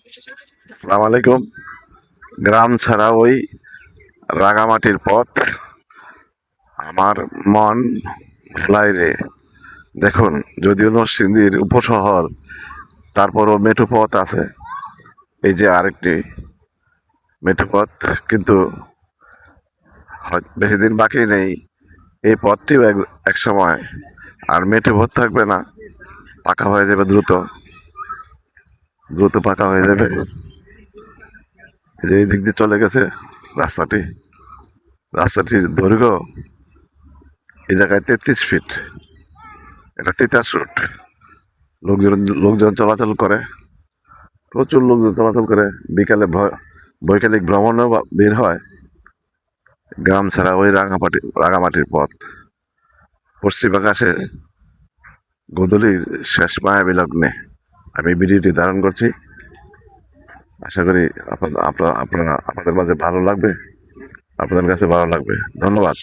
আসসালামু আলাইকুম। গ্রাম ছাড়া ওই রাঙামাটির পথ আমার মন ভোলাই রে। দেখুন, যদিও নরসিংদীর উপশহর, তারপরও মেঠো পথ আছে। এই যে আরেকটি মেঠো পথ, কিন্তু বেশি দিন বাকি নেই। এই পথটিও এক সময় আর মেঠো পথ থাকবে না, পাকা হয়ে যাবে দ্রুত দ্রুত পাকা হয়ে যাবে। এই যে এই দিক দিয়ে চলে গেছে রাস্তাটি। রাস্তাটির দৈর্ঘ্য এই জায়গায় 33 ফিট। এটা তিতাস রুট। লোকজন লোকজন চলাচল করে, প্রচুর লোকজন চলাচল করে। বিকালে বৈকালিক ভ্রমণও বের হয়। গ্রাম ছাড়া ওই রাঙামাটির পথ পশ্চিম আকাশে গোধূলির শেষ মায়াবী লগ্নে আমি ভিডিওটি ধারণ করছি। আশা করি আপনারা আপনাদের মাঝে ভালো লাগবে, আপনাদের কাছে ভালো লাগবে। ধন্যবাদ।